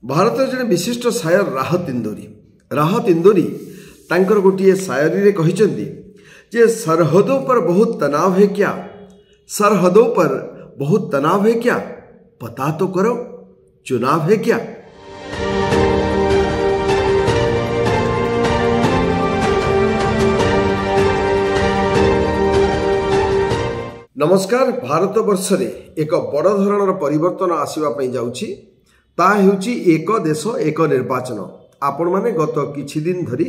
भारत जड़े विशिष्ट शायर राहत इंदौरी तांकर गोटे शायरी रे कहिसेंती जे सरहदों पर बहुत तनाव है क्या, सरहदों पर बहुत तनाव है क्या, पता तो करो चुनाव है क्या। नमस्कार। भारत वर्ष रे एक बड़ धरणर परिवर्तन आसीबा पई जाउछि। ता हेउछि एक देश एक निर्वाचन। आपण माने गत किछि दिन धरी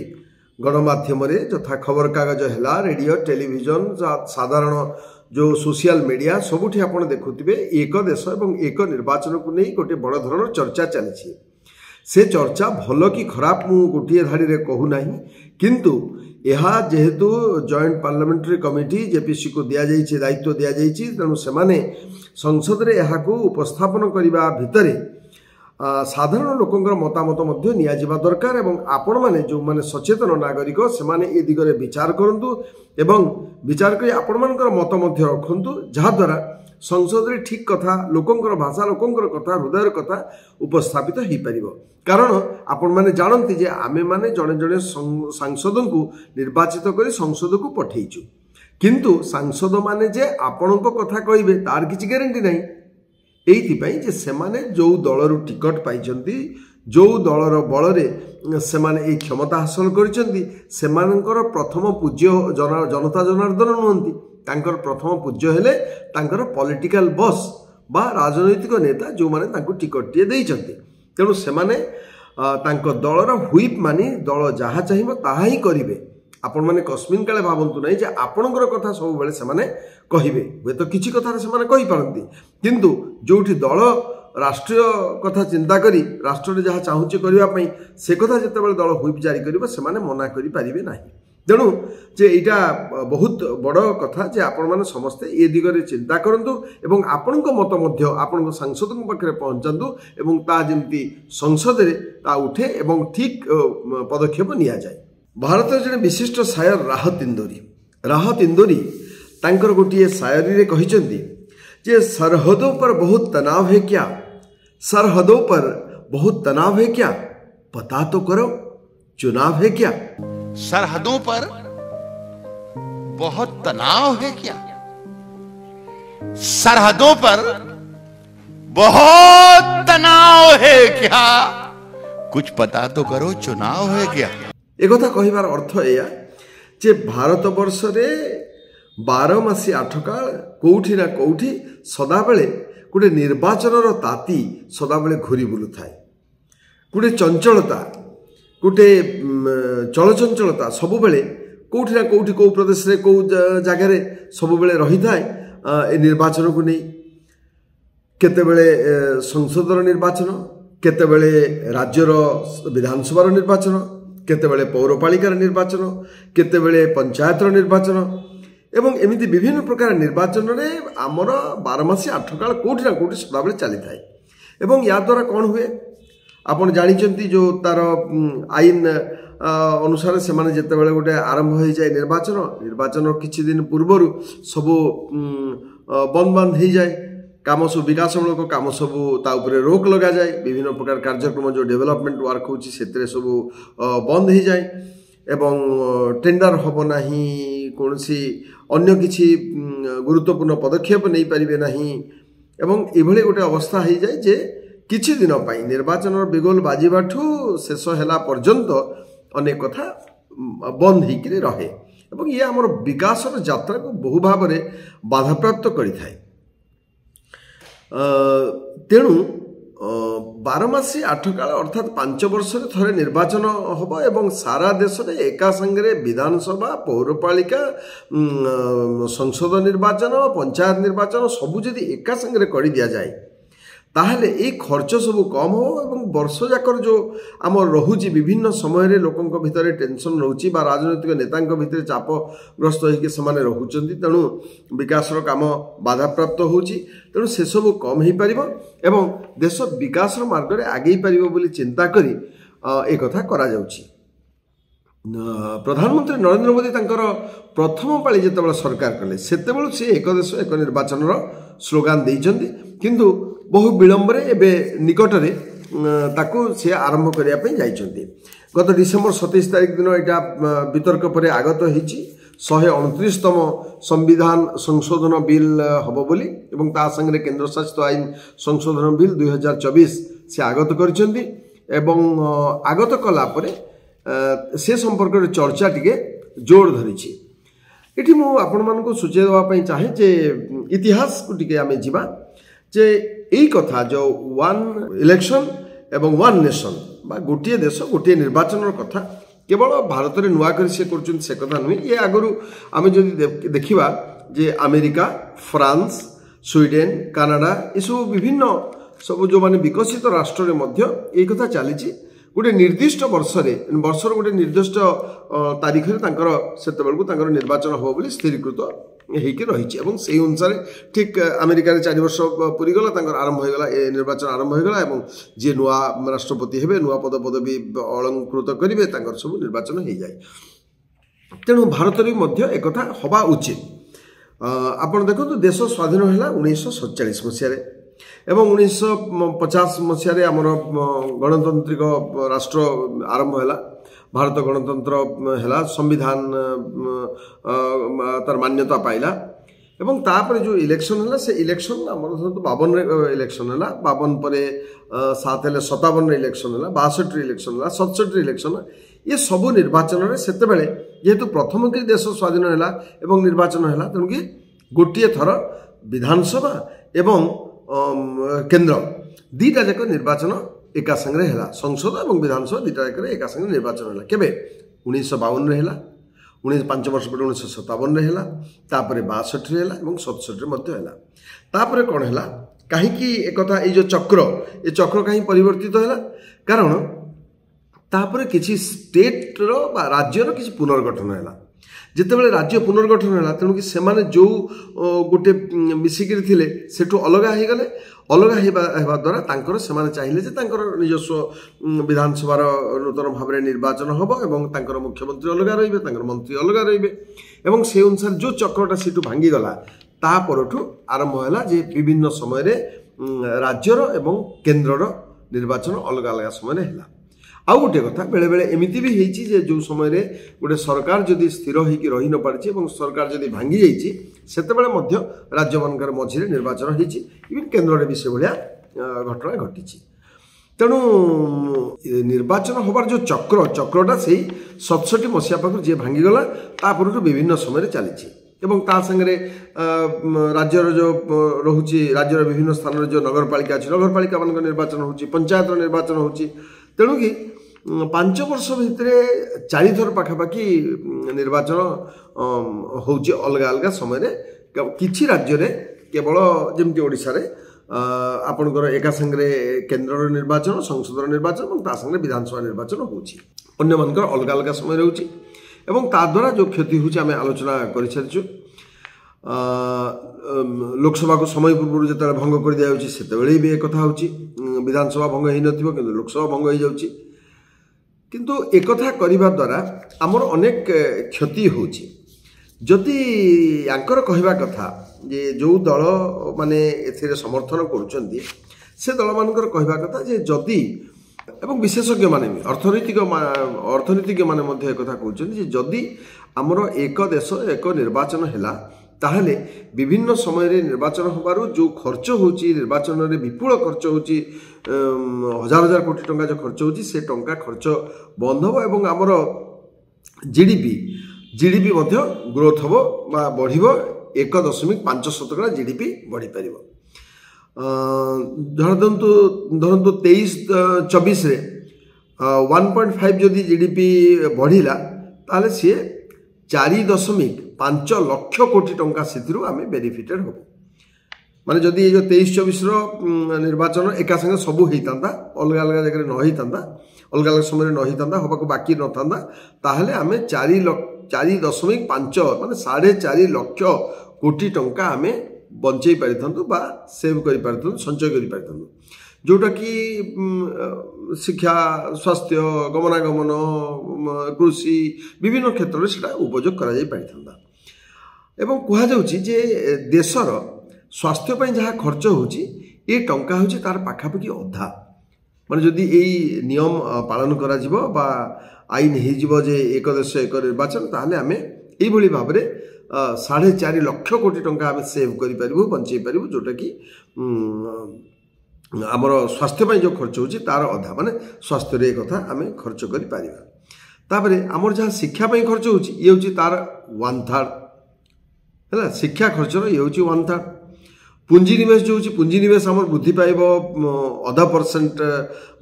गणमाध्यम रे जथा खबर कागज हैला, रेडियो, टेलीविजन, साधारण जो सोशल मीडिया सबुठी आपण देखुथिबे एक देश एवं एक निर्वाचन को नहीं गोटे बड़ धरणर चर्चा चली। से चर्चा भल कि खराब मु गोटे धाड़ी रे कहू नाही, किंतु यह जेहेतु जॉइंट पार्लियामेंट्री कमिटी जेपीसी को दिया जाइए दायित्व दिया जाइए, तेणु सेमाने संसद रे यह को उपस्थापन करने भितर साधारण लोकंकर मतामत मध्य निया जिबा दरकार एवं आपण माने जो माने सचेतन नागरिक से माने ए दिगरे विचार करंतु एवं विचार करी आपण मानकर मत मध्य रखंतु, जहा द्वारा संसद रे ठीक कथा लोकंकर भाषा लोकंकर कथा हृदयर कथा उपस्थापित हो पारिबो। कारण आपण माने जानती जे आमे माने जड़े जड़े सांसद को निर्वाचित करी संसद को पठेइछु, किंतु सांसद माने जे आपणक कथा कहिबे तार किछि ग्यारंटी नाही। एइथिपाई जे सेमाने जो दलरु टिकट पाइचंती, जो दलर बलरे सेमाने ए क्षमता हासिल करिसंती, सेमानकर प्रथम पूज्य जनता जनार्दन नुहंती। तांकर प्रथम पूज्य हेले तांकर पॉलिटिकल बॉस बा राजनैतिक नेता जो माने तांको टिकट टिए देइचंती। तेणु सेमाने तांको दलर हुइप मानी दल जहा चाहिबो ताहा ही करिवे। आपण माने कस्मिन काले भावंतु नाही जे आपणकर कथा सब बेले सेमाने कहिबे। वे तो किछि कथा सेमाने कहि पारंती, किंतु जोठी दल राष्ट्रीय कथा चिंता करी राष्ट्र जहाँ चाहूचे करबा पई से कथा जेतेबेले दल हुइप जारी करिबो सेमाने मना करि पारिबे नाही। तेणु जे एटा बहुत बड़ कथा जे आपण माने समस्ते ए दिगरे चिंता करंतु एवं आपणक मत मध्य आपणक सांसद पाखे पहुंचंतु एवं ता जेमती संसद रे ता उठे एवं ठीक पदक्षेप निया जाए। भारत जड़े विशिष्ट शायर राहत इंदौरी तांकर गोटे शायरी रे कहिसेंती जे सरहदों पर बहुत तनाव है क्या, सरहदों पर बहुत तनाव है क्या, पता तो करो चुनाव है क्या। सरहदों पर बहुत तनाव है क्या, सरहदों पर बहुत तनाव है क्या, कुछ पता तो करो चुनाव है क्या। एक कथा कहिबार अर्थ एया जे भारत वर्ष रे 12 मासी 8 काल कोउठी ना कोउठी सदा बेले गोटे निर्वाचन ताती सदा बेले घुरी बुलु थाए। गोटे चंचलता गोटे चलचंचलता सब बेले कोउठी ना कोउठी को प्रदेश रे को जगह रे सब बेले रही थाए। ए निर्वाचन को नहीं केते बेले संसदर निर्वाचन, केते बेले राज्यर विधानसभा निर्वाचन, केते बेले पौरपालिकार निर्वाचन, केते बेले पंचायतर निर्वाचन एवं एमिति विभिन्न प्रकार निर्वाचन रे आमर 12 मासी 8 काल कोठी ना कोठी सदा बेले चली थाए। एवं या द्वारा कौन हुए आपण जानिचंती जो तार आईन अनुसार से माने जेते बेले गोटे आरंभ हो जाए निर्वाचन किछि दिन पूर्वरु सब बंद बंद हो जाए, काम सब विकासमूलक काम सब ता उपरे रोक लगा जाए, विभिन्न प्रकार कार्यक्रम जो डेवलपमेंट वर्क होची सेतरे सब बंद हो जाए एवं टेंडर हबो नाही, कोनसी अन्य किछि गुरुत्वपूर्ण पदक्षेप नहीं पारिबे नाही एवं एभली गोटे अवस्था हो जाए जे किछि दिन पई निर्वाचन बिगोल बाजिबाठू शेष हैला पर्यंत अनेक कथा बंद होकर रहे एवं ये आमर विकास यात्रा को बहु भाव में बाधाप्राप्त करिथाए। तेणु 12 मासी 8 काल अर्थात 5 वर्ष थरे निर्वाचन हम एवं सारा देश में एका संगे विधानसभा पौरपालिका संसद निर्वाचन पंचायत निर्वाचन सबू जदि एका संगे कर दिया जाए ताहले ए खर्च सब कम हो एवं वर्ष जाकर जो आम रहुची विभिन्न समय रे लोकंक भितर टेंशन रहउची बा राजनैतिक नेतांक भितर चापग्रस्त होइके समाने रहउचंती, तेणु विकासर काम बाधाप्राप्त होउची। तेणु से सब कम हो पारिबो एवं देश विकास मार्ग रे आगे पारिबो बोली चिंता करी ए कथा करा जाउची। प्रधानमंत्री नरेंद्र मोदी तांकर प्रथम पाली जेतेबेले सरकार कले सेतेबेले से एक देश एक निर्वाचन स्लोगान देइचंती, किंतु बहु विलंब रे एबे निकटरे ताकू से आरंभ करने जाइछन्ति। गत डिसेम्बर 27 तारिख दिन एटा वितर्क पर आगत होईछि 129तम संविधान संशोधन बिल हबो बोली एवं ता संगे केंद्र शासित आईन संशोधन बिल 2024 से आगत करिसेंति एवं आगत कला परे से संपर्क रे चर्चा टिके जोर धरिछि। एठी मु आपण मानको सूचय देवा पई चाहे जे इतिहास को टिके आमे जिबा जे एई कथा जो वन इलेक्शन एवं वन नेशन बा गोटे देश गोटे निर्वाचन कथा केवल भारत में नुआ कर से कथा नुहे। ये आगु आम जब देखा जे अमेरिका फ्रांस स्वीडेन कनाडा ये सब विभिन्न सब जो माने विकसित राष्ट्र में ये कथा चली गोटे निर्दिष्ट वर्षर गोटे निर्दिष्ट तारीख से निर्वाचन हम बोली स्थिरीकृत होकर रही से अनुसार ठीक अमेरिका 4 वर्ष पूरीगला आरंभ होगा निर्वाचन आरंभ होगा जी नुआ राष्ट्रपति हे नुआ पदवी अलंकृत करेंगे सब निर्वाचन हो जाए। तेणु भारत में एक हवा उचित। आपड़ देखो देश स्वाधीन है 1947 मसीह एवं 1950 मसीह आमर गणतांत्रिक राष्ट्र आरंभ है भारत गणतंत्र है संविधान तार मान्यता पाइला एवं तापर जो इलेक्शन है से इलेक्शन आमर 52 इलेक्शन है 52 पर 7 57 इलेक्शन है 62 इलेक्शन है 67 इलेक्शन ये सबू निर्वाचन से जेहेतु प्रथम की देश स्वाधीन है एवं निर्वाचन है तेणुक गोटे थर विधानसभा एवं केंद्र दीटा जाक निर्वाचन एका संगे है संसद और विधानसभा दीटा जाक एका संगे निर्वाचन है केबे 1952 है 5 वर्ष पर 1957 है तापर 62 है 67 है तापर कौन है कहीं एक जो चक्र ये चक्र कहीं परिवर्तित है कारण तापर किसी स्टेट रो राज्यर किसी पुनर्गठन है जितेबाला राज्य पुनर्गठन है तेणुक से जो गोटे मिसिकी थे सेठू अलग हो गले अलग होगा द्वारा से चाहिए निजस्व विधानसभा नूतन भाव में निर्वाचन हम और मुख्यमंत्री अलग रे मंत्री अलग रे से अनुसार जो चक्रटा से भांगीगला तापरठू आरंभ है जे विभिन्न समय राज्यर एवं केन्द्रर निर्वाचन अलग अलग समय है। आउ गोटे कथा बेले बेले एमती भी होती जो समय गोटे सरकार जदि स्थिर होकर रही न पारी सरकार जदि भांगी जाइए से राज्य मान मझे निर्वाचन होती इवन केन्द्र भी से भाया घटना घटी। तेणु निर्वाचन होबार जो चक्रटा से 67 मसीहा पाखु जी भांगीगला तापर विभिन्न समय चली एवं ता संगे राज्यर जो रोचे राज्यर विभिन्न स्थान जो नगरपालिका अच्छी नगरपालिका मान निर्वाचन हो पंचायत निर्वाचन हो तेणुक 5 वर्ष भितर 4 थर पाखापाखि निर्वाचन हो अलग अलग समय किछि राज्य रे केवल जमती ओडिशा रे आपनकर एका संगे केन्द्र निर्वाचन संसद निर्वाचन और ता संगे विधानसभा निर्वाचन होछि अन्य मानकर अलग अलग समय रहउछि एवं ता द्वारा जो क्षति होछि आमे आलोचना करि छछु। लोकसभा को समय पूर्व जो भंग कर दिया से भी एक कथा होछि विधानसभा भंग हो नथिबो किंतु लोकसभा भंग हो जाउछि किंतु एक कथा करिबा द्वारा हमर अनेक क्षति होछि। जदि यांकर कहवा कथा जे जो दल माने एथिरे समर्थन करूछन्ती से दल मानकर कहवा कथा जे जदि एवं विशेषज्ञ माने अर्थनीतिज्ञ माने मध्य एक कथा कहउछन्ती जे जदि हमर एक देश एक निर्वाचन हैला ताहले विभिन्न समय निर्वाचन होबारु जो खर्च होची निर्वाचन रे विपुल खर्च होची हजार हजार कोटी टंका जो खर्च होची से टंका खर्च बंद हो एवं हमर जीडीपी मध्य ग्रोथ हो बा बढ़िबो 1.5% जीडीपी बढ़ी परिबो। धरंतु 23-24 रे 1.5 जदि जीडीपी बढ़िला ताले से 4.5 लाख कोटी टंका से आम बेनिफिटेड हो माने जदि जो 23-24 निर्वाचन एका संगे सबू होता अलग अलग जगह न होता अलग अलग समय न होता हवा को बाकी न था ताहले आम 4.5 माने 4.5 लाख कोटी टंका आम बंचई पारि बा सेव कर संचय कर जोटा कि शिक्षा स्वास्थ्य गमनागमन कृषि विभिन्न क्षेत्र में सेटा उपयोग करा जाई पारिथंदा एवं कहा जाउची जे देशर स्वास्थ्य जहाँ खर्च होची ये टंका होची तार पाखापाखि अधा ମାନେ ଯଦି ଏଇ ନିୟମ ପାଳନ କରାଯିବ ବା ଆଇନ ହେଇଯିବ ଯେ ଏକ ଦେଶ ଏକ ନିର୍ବାଚନ, ତାହେଲେ ଆମେ এইভাবে ভাবে 4.5 লক্ষ কোটি টঙ্কা আমি সেভ করিপারিবু বঞ্চাই পারিবু, যোটাকি আমার স্বাস্থ্য পাই যে খরচ হচ্ছে তার অধা, মানে স্বাস্থ্যের এই কথা আমি খরচ করে পারিবা। তারপরে আমার যা শিক্ষা পাই খরচ হচ্ছে ইয়ে হচ্ছে তার 1/3 হ্যাঁ, শিক্ষা খরচর ইয়ে হচ্ছে 1/3। পুঞ্জিনিবেশ যে হচ্ছে পুঞ্জিনিবেশ আমার বৃদ্ধি পাইব 0.5%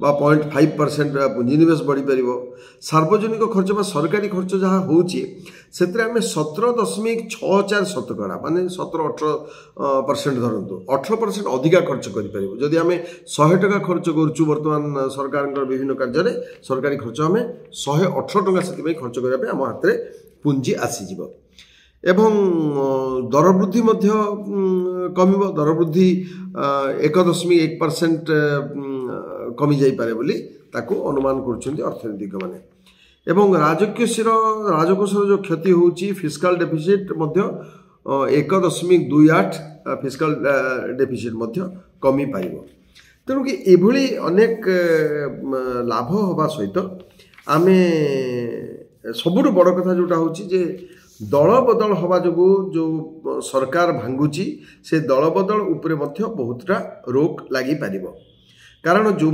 বা 0.5% পুঞ্জিনিবেশ বড়ি পারিব। সার্বজনিক খরচ বা সরকারি খরচ যা হচ্ছে সেতরে আমি 17.64% মানে 17-18% ধরন্তু, 18% অধিকা খরচ করে পারিব। যদি আমি 100 টাকা খরচ করছু বর্তমান সরকারଙ୍କର বিভিন্ন কার্যরে সরকারি খরচ আমি 118 টাকা সেতিপাই খরচ করা পাই আমার হাতে পুঞ্জি আসিଯିব। এবং দর বৃদ্ধি মধ্য কমিব, দর বৃদ্ধি 1.1% কমি যাইপারে বলে তাকে অনুমান করছেন অর্থনীতিক মানে। এবং রাজকোষর যে ক্ষতি হচ্ছে ফিস্কাল ডেফিসিট মধ্য 1.28 ফিস্কাল ডেফিসিট মধ্য কমি পাইব। তেণুকি এভাবে অনেক লাভ হওয়া সহিত আমি সবুঠু বড় কথা যেটা হচ্ছে যে দল বদল হওয়া যোগু যে সরকার ভাঙ্গুছি সে দল বদল উপরে মধ্য বহুতটা রোগ লাগি পারিব। কারণ যে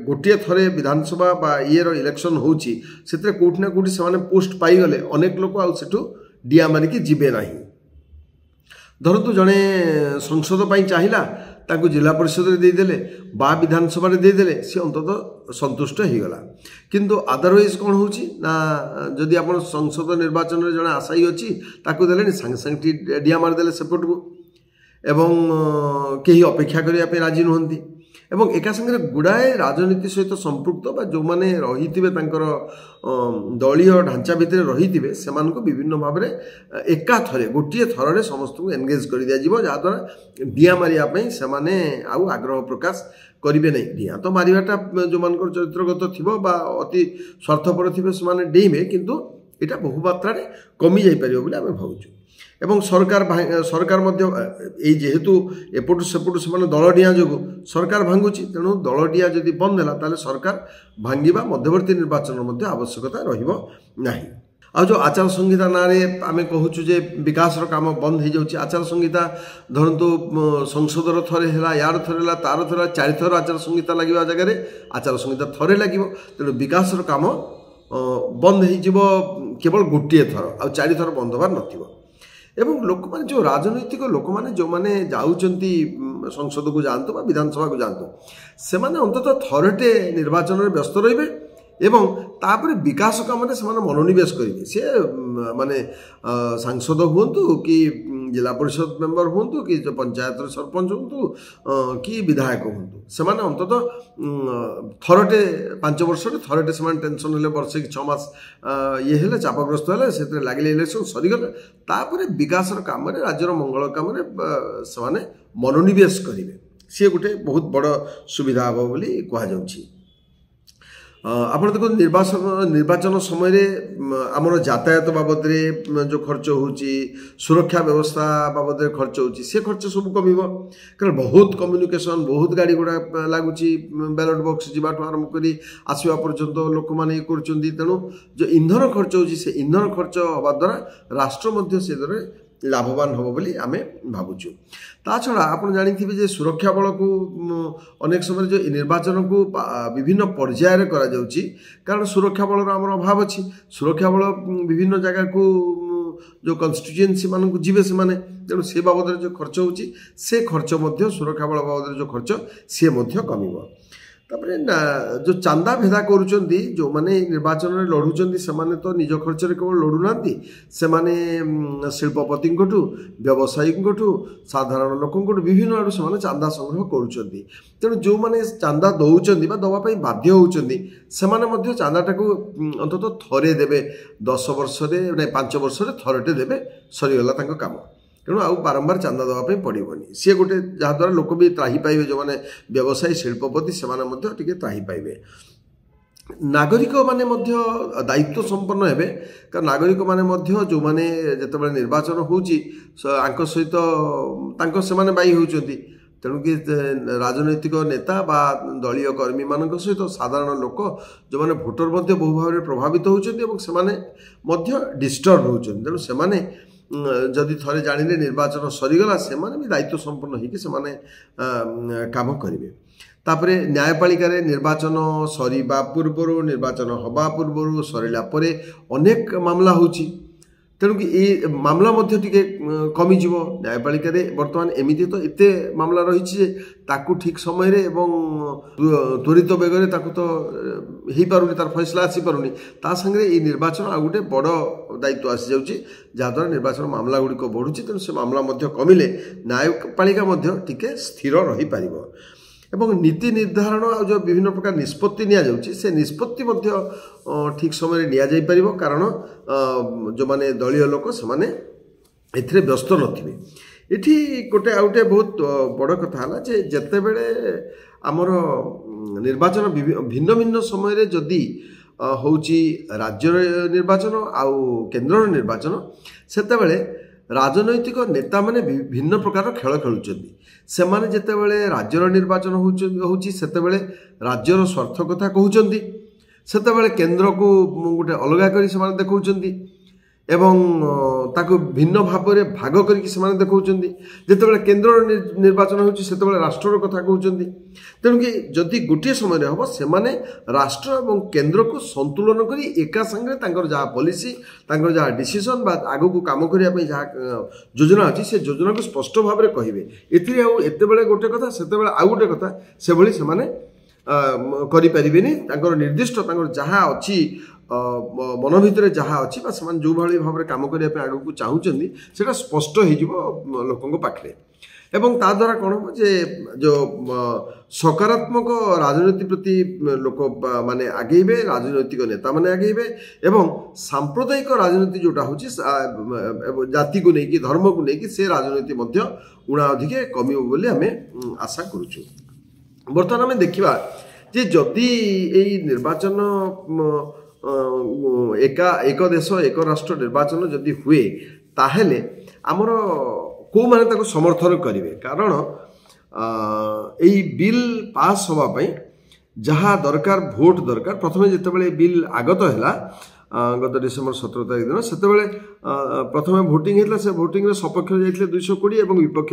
গোটিয়ে থরে বিধানসভা বা ইয়ের ইলেকশন হচ্ছে সেতরে কোটি না কোটি সেমানে পোস্ট পাইগলে অনেক লোক আউ সেঠু ডিয়া মারিকি ଯିବେ ନାହିଁ। ধরন্তু জনে সংসদ পাই চাহিলা তাকে জিলা পরিষদরে ଦେଇଦେଲେ বা বিধানসভারে ଦେଇଦେଲେ সে অন্তত সন্তুষ্ট হয়েগলা। কিন্তু আদারওয়াইজ কোণ হচ্ছে না, যদি আপনার সংসদ নির্বাচনের জনে আশায়ী অছি তাকে দেলে সাଙ୍ଗে সাଙ୍ଗে ডিয়া মারিদেলে সেপটকু, এবং কেহি অপেক্ষা করা রাজি নুহতি। এবং একা সাংরে গুড়াଏ রাজনীতি সহিত সম্পৃক্ত বা যে রহিথিবে তাঙ্কর দলীয় ঢাঞ্চা ভিতরে রহিথিবে সেমানকু বিভিন্ন ভাবে একা থরে গোটিয়ে থরে সমস্ত এনগেজ করে দিয়াଯିବ, যাদ্ୱାରା ডিয়া মারিয়া পাই সেমানে আউ আগ্রহ প্রকাশ করিবে নাই। ডিয়া তো মারিবাটা যে চরিত্রগত থিব বা অতি স্বার্থপর থিবে সেমানে ডেইবে, কিন্তু এটা বহু মাত্রায় কমি যাইপারিব বলে আমি ভাবুଛୁ। এবং সরকার মধ্য এই যেহেতু এপটু সেপটু সেমানে দলডিয়া যোগু সরকার ভাঙ্গুছি, তেণু দলডিয়া যদি বন্ধ ହେଲା তাহলে সরকার ভাঙ্গিবা মধ্যবর্তী নির্বাচনের মধ্যে আবশ্যকতা রহিব ନାହିଁ। ଆଉ ଯେଉଁ ଆଚାର ସଂହିତା ନାଁରେ ଆମେ କହୁଛୁ ଯେ ବିକାଶର କାମ ବନ୍ଦ ହେଇଯାଉଛି, ଆଚାର ସଂହିତା ଧରନ୍ତୁ ସଂସଦର ଥରେ ହେଲା, ୟାର ଥରେ ହେଲା, ତାର ଥରେ 4 ଥର ଆଚାର ସଂହିତା ଲାଗିବା ଜାଗାରେ ଆଚାର ସଂହିତା ଥରେ ଲାଗିବ। ତେଣୁ ବିକାଶର କାମ ବନ୍ଦ ହେଇଯିବ କେବଳ ଗୋଟିଏ ଥର, ଆଉ 4 ଥର ବନ୍ଦ ହେବାର ନଥିବ। এবং লোক মানে যে রাজনৈতিক লোক মানে যে যাচ্ছেন সংসদକୁ যাଆନ୍ତୁ বা বিধানসভাକୁ যাଆନ୍ତୁ সেমানে অন্তত থরটে নির্বাচনের ব্যস্ত রইবে এবং তারপরে বিকাশ কামে সে মনোনিবেশ করবে। সে মানে সাংসদ হুঁতু কি জেলা পরিষদ মেম্বর হুঁতু কি পঞ্চায়েতর সরপঞ্চ হুঁতু কি বিধায়ক হুঁতু, সে অন্তত থরটে 5 বর্ষরে থরটে সে টেনশন হলে বর্ষে কি 6 মাস ইয়ে হলে চাপগ্রস্ত হলে সে লাগিলে ইলেকশন সরিগলে তাপরে বিকাশর কামে রাজ্যর মঙ্গল কামে সে মনোনিবেশ করবে। সি গোটে বহুত বড় সুবিধা হব বলে কুহযাଉଛି। আপনার দেখুন নির্বাচন সময় আমার যাতায়াত বাবদে যে খরচ হচ্ছে, সুরক্ষা ব্যবস্থা বাবদে খরচ হচ্ছে, সে খরচ সব কমিব। কারণ বহুত কম্যুনিকেশন বহুত গাড়ি ঘোড়া লাগুচি, ব্যালট বক্স যাওয়াঠু আরম্ভ করে আসবা পর্যন্ত লোক মানে করছেন। তেণু যে ইন্ধন খরচ হচ্ছে সে ইন্ধন খরচ হওয়া দ্বারা রাষ্ট্র মধ্যে সে ধরে লাভবান হব বলে আমি ভাবুଛୁ। তাছাড়া আপনার জানিথিবে যে সুরক্ষা বলকু অনেক সময় যে নির্বাচনকু বিভিন্ন পর্যায়ে করা যাচ্ছে, কারণ সুরক্ষা বলর আমার অভাব আছে। সুরক্ষা বল বিভিন্ন জায়গাকু যে কনস্টিটুয়েন্সি মানুষ যাবে সে, তেমন সে বাবদরে যে খরচ হচ্ছে সে খরচ মধ্য সুরক্ষা বল বাবদরে যে খরচ সে মধ্য কমিব। তারপরে যে চান্দা ভেদা করছেন যে নির্বাচনের লড়ুচ্ছেন সে তো নিজ খরচরে কেবল লড়ু না, সে শিল্পপতিঠু ব্যবসায়ীঠু সাধারণ লোকঠু বিভিন্ন আড়ু সে চান্দা সংগ্রহ করছেন। তেমন যে চান্দা দৌঁছেন বা দেওয়া বাধ্য হচ্ছেন সে চান্দাটাকে অন্তত থরে দেবে, 10 বর্ষরে না 5 বর্ষরে থরটে দেবে, সরিগলা তাঙ্ক কাম। তেণু আউ বারম্বার চান্দা দেওয়া পড়বনি। সি গোটে যাদ্ୱାରା লোক বি ত্রাহি পাইবে, যে ব্যবসায়ী শিল্পপতি সে টিকে ত্রাহি পাইবে। নাগরিক মানে দায়িত্ব সম্পন্ন হবে, কারণ নাগরিক মানে যে যেতবে নির্বাচন হচ্ছে আঙ্ক সহিত সে বাই হচ্ছেন। तेणुक राजनैतिक नेता बा दलीय कर्मी मान सहित साधारण लोक जो मैंने भोटर बहु भाव में प्रभावित होती डिस्टर्ब होती तेणु से जदि थे जाने निर्वाचन सरीगला से भी दायित्व संपन्न होने काम करेंगे तापरे न्यायपालिका निर्वाचन सरीबा पूर्वर निर्वाचन हवा पूर्वर सरला अनेक मामला होची तेणुक ये मामला कमिज न्यायपालिका बर्तमान एमती तो एते मामला रही ताकू ठीक समय त्वरित बेगर तो हो पारुनी तार फैसला आसी पारुनी ता संगे ये निर्वाचन आ गोटे बड़ दायित्व आसी जाउची जहाँद्वारा निर्वाचन मामला गुड़िक बढ़ुची तेणु से मामला कमिले न्यायपालिका टिके स्थिर रही पारिबो एवं नीति निर्धारण जो विभिन्न प्रकार निष्पत्ति से निष्पत्ति ठीक समय नि कारण जो माने दलीय लोक से व्यस्त नथिबे इठी गोटे आउटे बहुत बड़ कथा है जेते बेले आमर निर्वाचन भिन्न भिन्न समय जदि होउची राज्य निर्वाचन आउ केन्द्र निर्वाचन सेते बेले राजनैतिक नेता माने भिन्न प्रकार खेल खेलुचंदी से माने जेते बेले राज्यर निर्वाचन होउची सेते बेले राज्यर स्वार्थ कथा कहउचंदी सेते बेले केन्द्र को गोटे अलगा करी से माने देखउचंदी एवं ताको भिन्न भाव में भाग करके से देखउचंदी जेते बेले केन्द्र निर्वाचन होउची सेते बेले राष्ट्र कथा कहउचंदी तेणु कि जदि गोटे समय हम से राष्ट्र और केन्द्र को संतुलन करी एका संगे तांकर जहाँ पॉलिसी तांकर जहाँ डिसीजन बा आगो को काम करने जहाँ योजना अच्छी से योजना को स्पष्ट भाव में कहे एते बेले गोटे कथा सेते बेले आउ गोटे कथा से भली से माने करें तांकर निर्दिष्ट तांकर जहाँ अच्छी मन भितर जहाँ अच्छी जो भाई भाव में काम करने आग को चाहूँगी से स्पष्ट हो लोकों पाखे एवं ता द्वारा कौन हम जे जो सकारात्मक राजनीति प्रति लोक माने आगेबे राजनैतिक नेता माने आगेबे एवं सांप्रदायिक राजनीति जोटा होची जाति को लेकिन धर्म को लेकिन से राजनीति मध्य उणा अधिक कमी बोली हमें आशा करुचु। बर्तमान आम देखा जे जदि यही निर्वाचन एक देश एक राष्ट्र निर्वाचन जदि हुए ताहेले आमर को माने ताको समर्थन करेंगे कारण यही बिल पास होगापी जहाँ दरकार भोट दरकार प्रथम जितेबाला बिल आगत है गत डिसेम्बर 17 तारिख दिन से प्रथम भोटिंग होता से भोटिंग सपक्ष जाते 220 और विपक्ष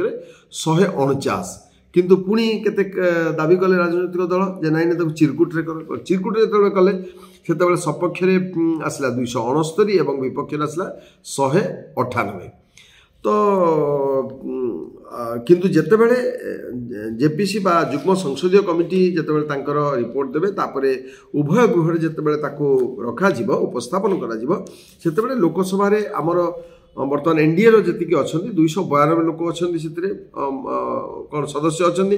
149 किंतु पुणी केते दाबी कले राजनैतिक दल जे नाइन चिरकुटे जो कले से सपक्ष आसला 269 और विपक्ष आसला 198 तो किंतु जेते बेले जेपीसी बा जुग्म संसदीय कमिटी जेते बेले तांकर रिपोर्ट देबे तापरे उभय गृह जेते बेले ताको रखा जिवो उपस्थापन करा जिवो सेते बेले लोकसभा रे हमर वर्तमान एनडीए रो जति अछंती 292 लोक अछंती सेतरे कोन सदस्य अछंती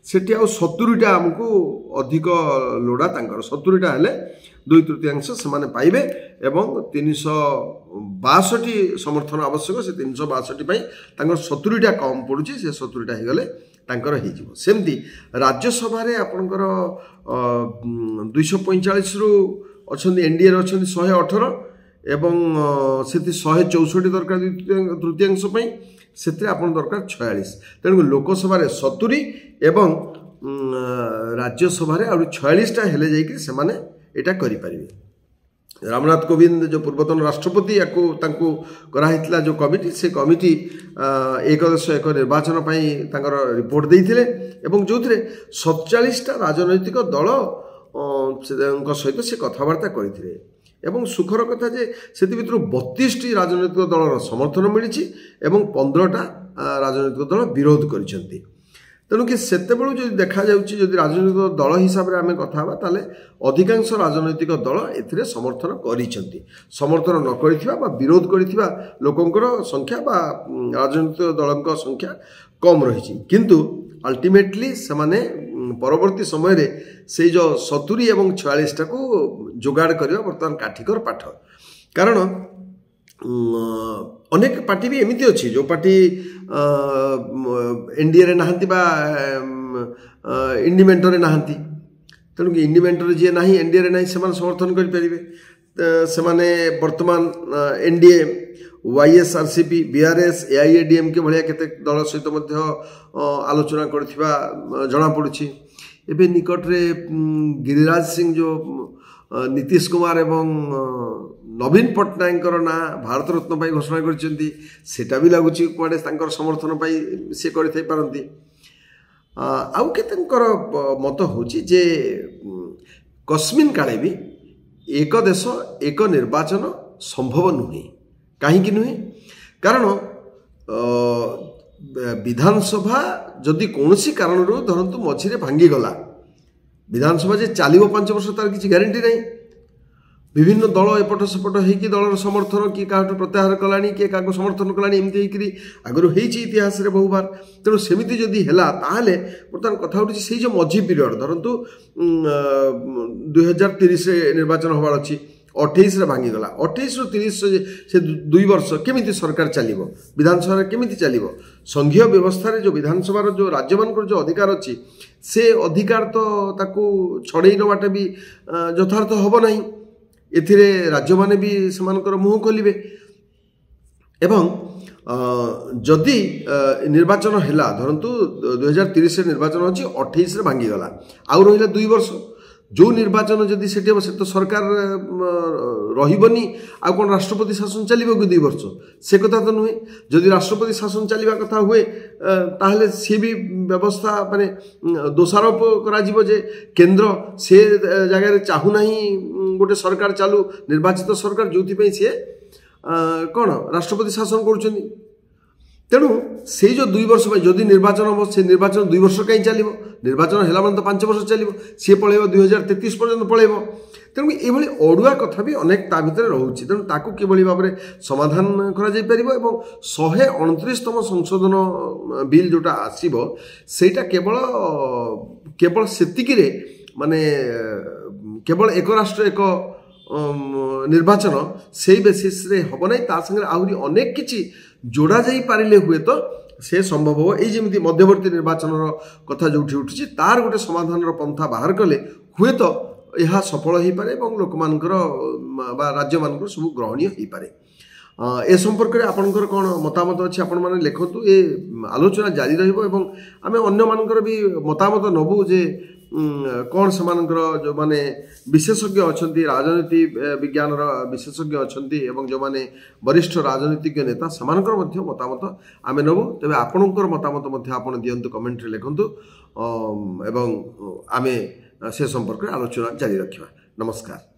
सेठी आ 70टा हमकु अधिक लोडा तांकर 70टा हेले 2/3 से पाइबे एवं 362 समर्थन आवश्यक से 362 70टा कम पड़ुची से 70टा हो गले सेमती राज्यसभा आपणकर 245 रु अच्छा एनडीए अच्छा 118 एवं से 164 दरकार तृतीयांश से दरकार 46 तेणु लोकसभा 70 एवं राज्यसभा 46टा हेले जाइए से एटा करि परिबे। रामनाथ कोविंद जो पूर्वतन राष्ट्रपति तांको कराइतला जो कमिटी से कमिटी एक देश एक निर्वाचन पाई तांकर रिपोर्ट देइथिले एवं जोथरे 47टा राजनैतिक दल सहित से कथबार्ता करथिले एवं सुखर कथा जे से 32टी राजनैतिक दलर समर्थन मिली एवं 15टा राजनैतिक दल विरोध करिसेंती तेणुक सेतेबेलू जो देखा जाउची जदि राजनैतिक दल हिसाब से आम कथा ताले अधिकांश राजनैतिक दल एथिरे समर्थन करिसेंती समर्थन न करिथिबा बा विरोध करिथिबा लोकंकर संख्या बा राजनैतिक दलक संख्या कम रही किंतु अल्टीमेटली से परवर्ती समय रे से जो 70 और 46 को जोगाड़ करवा बर्तमान काठिकर पाठ कारण अनेक पार्टी भी एमती अच्छी जो पार्टी एनडीए नहांती बा इंडिपेंडेंट नहांती तेणु इंडिपेंडेंट जी ना एनडीए ना से समर्थन करें से वर्तमान एनडीए YSRCP, BRS, AIADMK भाया केते दल सहित आलोचना करथिबा जणा पड़ुछि। एबे निकट रे गिरिराज सिंह जो नीतीश कुमार एवं नवीन पट्टनायक ना भारत रत्न पाई घोषणा करछन्ती, सेटा भी लागुछि कुआडे तांकर समर्थन पाई से करथै पारंती। आउ केतेंकर मत होछि जे कस्मिन काले भी एक देश एक निर्वाचन संभव नुहे। कहीं नुहे कारण विधानसभा जदि कौनसी कारण धरतु मझे भांगी गला, विधानसभा जे चलो 5 वर्ष तार किसी ग्यारंटी नहीं। विभिन्न दल एपट सेपट होगी दलर समर्थन किए क्या प्रत्याहार कलानी किए क्या समर्थन कलानी एमती आगु इतिहास रे बहु बार। तेणु सेमती जदि है ताहले बर्तमान कथा उठी से जो मझी पीरियड धरतु 2030 निर्वाचन हबार अच्छी 28 भांगीगला 28 ରୁ 30 से 2 वर्ष केमिति सरकार चलिबो, विधानसभा केमिति चलिबो। संघीय व्यवस्था रे जो विधानसभा जो राज्य मान जो अधिकार अच्छी से अधिकार तो ताकू छड़े नवाटा भी यथार्थ हब नहीं। एथिरे राज्य माने भी समानकर मुह खोलिबे एवं जदि निर्वाचन हैला धरंतु 2030 निर्वाचन अच्छी 28 भांगीगला आउ रहिला 2 वर्ष। जो निर्वाचन जदि से तो सरकार रही आ कौन राष्ट्रपति शासन चलो कि 2 वर्ष, से कथा तो नुहे। जदि राष्ट्रपति शासन चलवा कथा हुए ताहले सी भी व्यवस्था माने दोषारोप करा जे केंद्र से जगह चाहूना गोटे सरकार चालू निर्वाचित सरकार जो सी कौन राष्ट्रपति शासन कर। तेणु से जो 2 वर्ष जदि निर्वाचन हम से निर्वाचन 2 वर्ष कहीं चलो, निर्वाचन है तो 5 वर्ष चलो, सी पलैब 2033 पर्यंत पलैब। तेणु ये अड़ुआ कथा भी अनेक ता भीतर रोचे। तेणु ताकू किभली भाव में समाधान करा जाई परिबो एवं 129तम संशोधन बिल जोटा आसीबो सेटा केवल सेतिकी रे माने केवल एक राष्ट्र एक निर्वाचन से बेसिस रे हब नहीं, ता संगे आहुरी अनेक किछि जोड़ा जाई पारिले हुए तो से संभव हो। जमी मध्यवर्ती निर्वाचन कथा जो उठी तार गोटे समाधान पंथा बाहर कले हुए तो यह सफल हो पारे और लोक मानकर राज्य मानकर सब ग्रहणीय हो पारे। ए संपर्क में आपनकर कौन मतामत अच्छी आपण मैंने लिखतु। ए आलोचना जारी रहिबो आमे अन्य मानकर भी मतामत नबू जे कौन समानकर जो माने विशेषज्ञ अच्छी राजनीति विज्ञान विशेषज्ञ अच्छी एवं जो माने वरिष्ठ राजनीतिज्ञ नेता समानकर मध्य मतामत आमे नबू। तेबे आपनकर मतामत मध्य आपण दियंतु कमेंट रे लिखंतु एवं आमे से संपर्क में आलोचना जारी रखिबा। नमस्कार।